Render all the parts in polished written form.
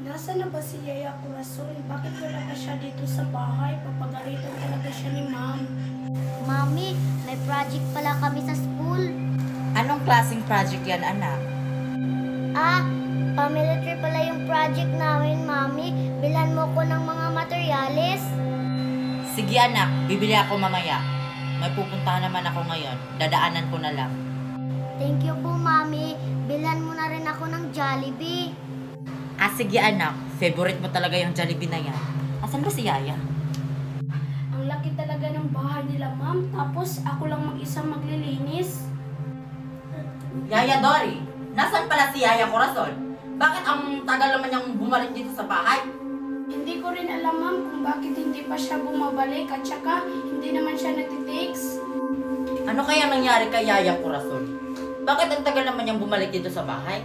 Nasaan na ba si Yaya Corazon? Bakit wala pa siya dito sa bahay? Papagalitan talaga siya ni Ma'am. Mami, may project pala kami sa school. Anong klaseng project yan, anak? Family trip pala yung project namin, Mami. Bilhan mo ko ng mga materyales. Sige anak, bibili ako mamaya. May pupuntahan naman ako ngayon. Dadaanan ko na lang. Thank you po, Mami. Bilhan mo na rin ako ng Jollibee. Sige anak, favorite mo talaga yung Jollibee na yan. Asan ba si Yaya? Ang laki talaga ng bahay nila, Ma'am. Tapos ako lang mag-isang maglilinis. Yaya Dory, nasan pala si Yaya Corazon? Bakit ang tagal naman niyang bumalik dito sa bahay? Hindi ko rin alam, Ma'am, kung bakit hindi pa siya bumabalik at saka hindi naman siya nagtitext. Ano kaya nangyari kay Yaya Corazon? Bakit ang tagal naman niyang bumalik dito sa bahay?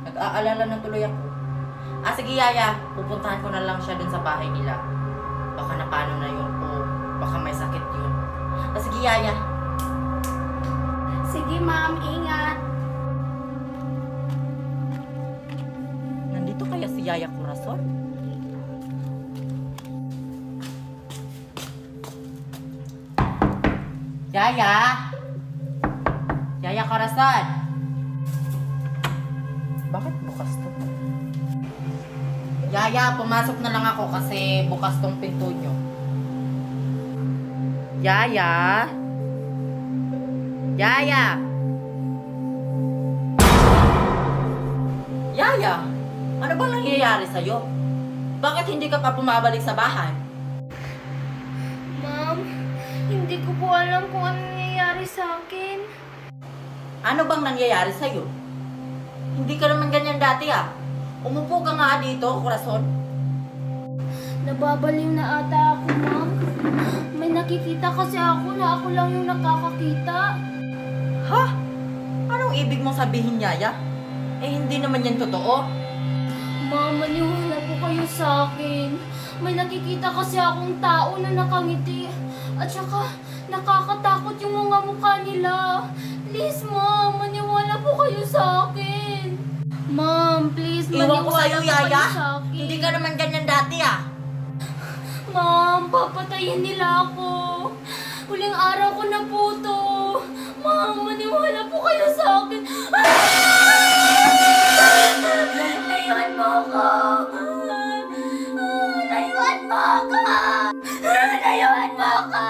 Nag-aalala na tuloy ako. Sige Yaya, pupuntahan ko na lang siya dun sa bahay nila. Baka napano na yun o baka may sakit yun. Sige Yaya. Sige, Ma'am, ingat. Nandito kaya si Yaya Corazon? Yaya! Yaya Corazon! Bakit bukas to? Yaya, pumasok na lang ako kasi bukas tong pinto nyo. Yaya! Yaya! Yaya! Ano bang nangyayari sa'yo? Bakit hindi ka pa bumabalik sa bahay? Ma'am, hindi ko po alam kung ano nangyayari sa akin. Ano bang nangyayari sa'yo? Hindi ka naman ganyan dati Umupo ka nga dito, Corazon. Nababaliw na ata ako, Ma'am. May nakikita kasi ako na ako lang yung nakakakita. Ha? Anong ibig mong sabihin, Yaya? Hindi naman yan totoo. Ma'am, maniwala po kayo sa akin. May nakikita kasi akong tao na nakangiti. At saka, nakakatakot yung mga mukha nila. Please, Ma'am, maniwala po kayo sa akin. Ma'am, please, maniwala Iwan ko sa'yo, po Yaya. kayo sa akin. Hindi ka naman ganyan dati Ma'am, papatayin nila ako. Huling araw ko na po to. Ma'am, maniwala po kayo sa akin. Layuan mo ako. Layuan mo ako. Layuan mo ako.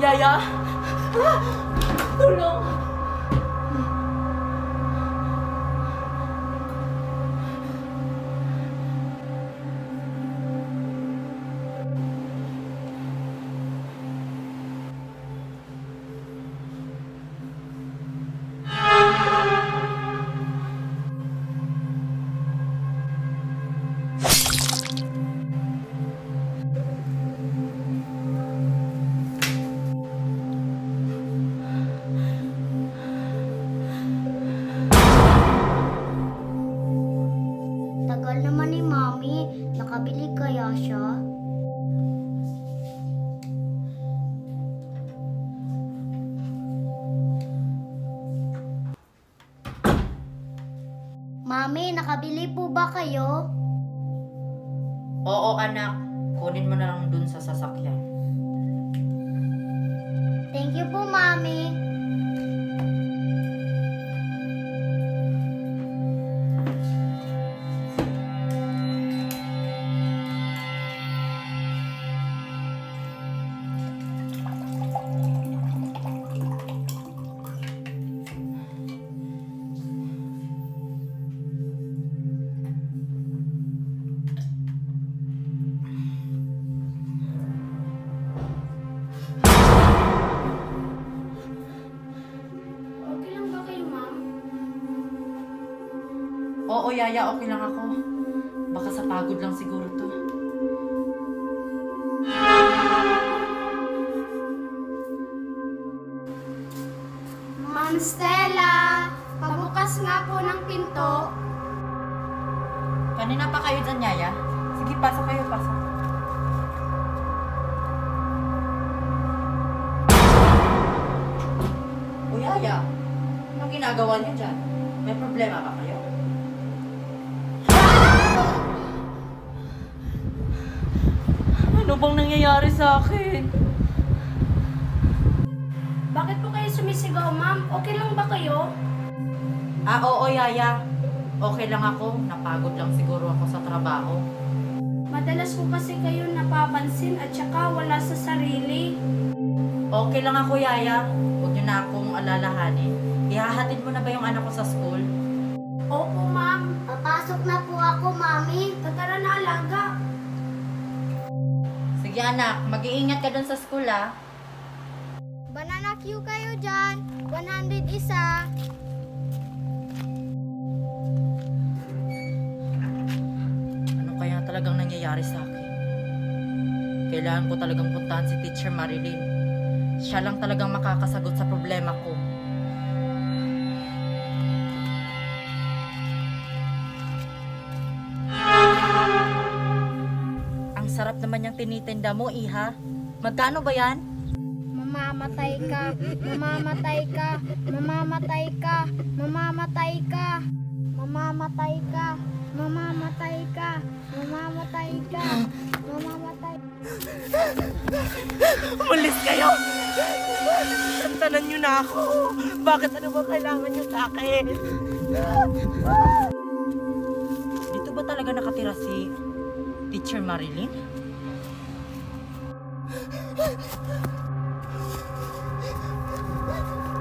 Yaya? Tulong! Tagal naman ni Mami. Nakabili kaya siya? Mami, nakabili po ba kayo? Oo, anak. Kunin mo na lang dun sa sasakyan. Thank you po, Mami. Oo, Yaya, okay lang ako. Baka sa pagod lang siguro to. Ma'am Stella, pabukas nga po ng pinto. Kanina pa kayo dyan, Yaya? Sige, pasok kayo, pasok. Yaya, anong ginagawa niyo dyan? May problema ba kayo? Ano bang nangyayari sa akin? Bakit po kayo sumisigaw, ma'am? Okay lang ba kayo? Oo, Yaya. Okay lang ako. Napagod lang siguro ako sa trabaho. Madalas po kasi kayo napapansin at saka wala sa sarili. Okay lang ako, Yaya. Huwag niyo na akong alalahanin. Ihahatid mo na ba yung anak ko sa school? Opo, ma'am. Papasok na po ako, Mami. Tara na, alaga. Sige anak, mag-iingat ka dun sa school ah. Banana Q kayo dyan. 100 isa. Ano kaya talagang nangyayari sa akin? Kailangan ko talagang puntahan si Teacher Marilyn. Siya lang talagang makakasagot sa problema ko. Ang sarap naman yung tinitinda mo, Iha. Magkano ba yan? Mamamatay ka. Mamamatay ka. Mamamatay ka. Mamamatay ka. Mamamatay ka. Mamamatay ka. Mamamatay ka. Mamamatay. Umalis kayo! Santanan niyo na ako! Bakit ano ba kailangan niyo sa akin? Dito ba talaga nakatira si Teacher Marilyn?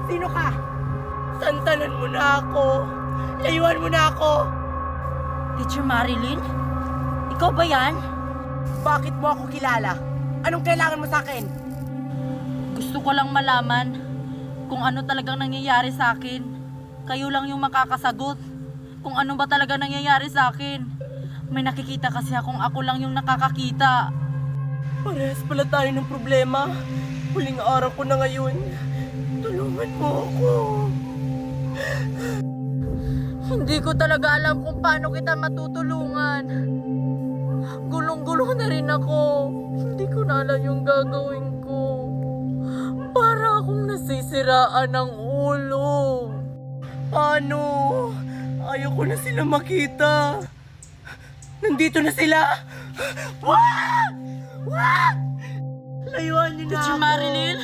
Sino ka? Santanan mo na ako! Layuan mo na ako! Teacher Marilyn? Ikaw ba yan? Bakit mo ako kilala? Anong kailangan mo sa akin? Gusto ko lang malaman kung ano talagang nangyayari sa akin. Kayo lang yung makakasagot kung ano ba talaga nangyayari sa akin. May nakikita kasi akong ako lang yung nakakakita. Parehas pala tayo ng problema. Huling araw ko na ngayon. Tulungan mo ako. Hindi ko talaga alam kung paano kita matutulungan. Gulong-gulo na rin ako. Hindi ko na alam yung gagawin ko. Para akong nasisiraan ng ulo. Paano? Ayaw ko na sila makita. Nandito na sila. Wag! Wag! Layuan niyo na Teacher ako. Marilyn?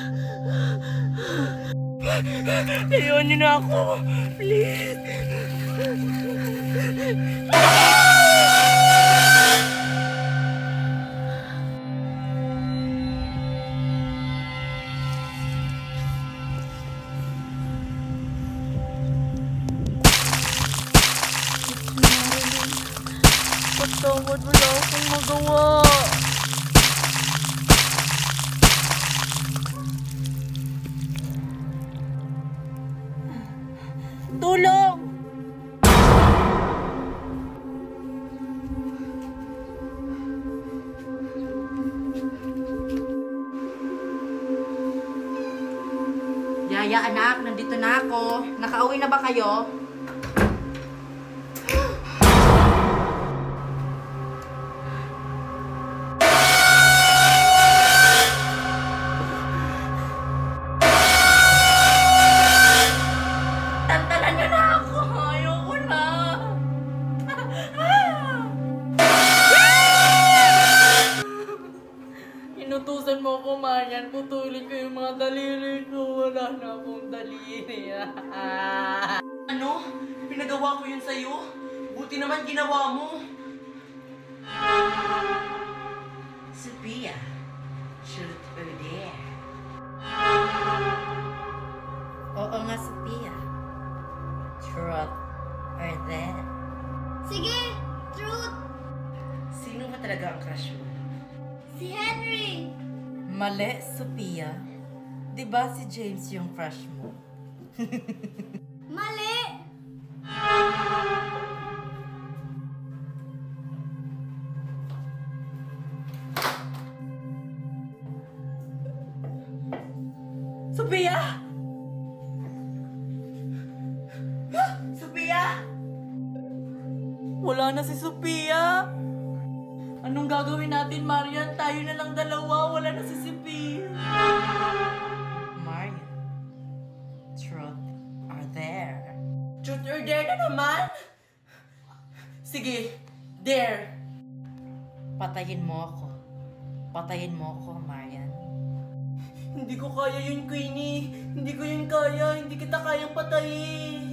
Layuan niyo na ako. Please. Patawad, wala akong magawa. Tulong! Yaya anak, nandito na ako. Nakauwi na ba kayo? Tantanan niyo na ako. Ayoko na. Inutusan mo ko, Marian. Putulin ko yung mga daliri ko. Wala na akong daliri. Ano? Pinagawa ko yun sa'yo? Buti naman ginawa mo. Sophia, shoot or dare? Oo nga, Sophia. Truth or dare? Sige, truth. Sino ba talaga ang crush mo? Si Henry. Mali, Sophia. Di ba si James yung crush mo? Mali. Sophia! Sophia! Wala na si Sophia. Anong gagawin natin, Marian? Tayo na lang dalawa. Wala na si Sophia. Marian, truth or dare na naman? Sige, dare. Patayin mo ako. Patayin mo ako, Marian. Hindi ko kaya yun, Queenie. Hindi ko yun kaya. Hindi kita kayang patayin.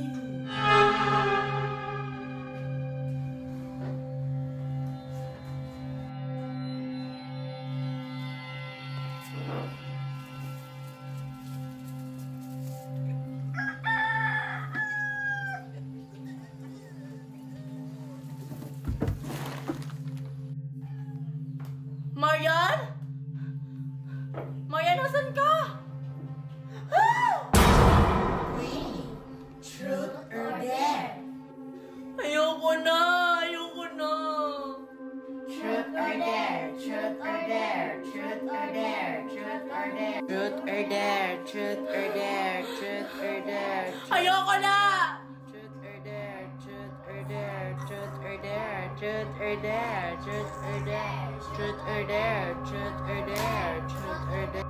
Marian? Marian, nasan ka? Truth or dare? Ayoko na! Ayoko na! Truth or dare? Truth or dare? Truth or dare? Truth or dare? Truth or dare? Truth or dare? Truth or dare? Ayoko na! Truth or dare? Truth or dare? Truth or dare? Truth or dare? Truth or dare? Truth or dare? Truth or dare? Truth or dare?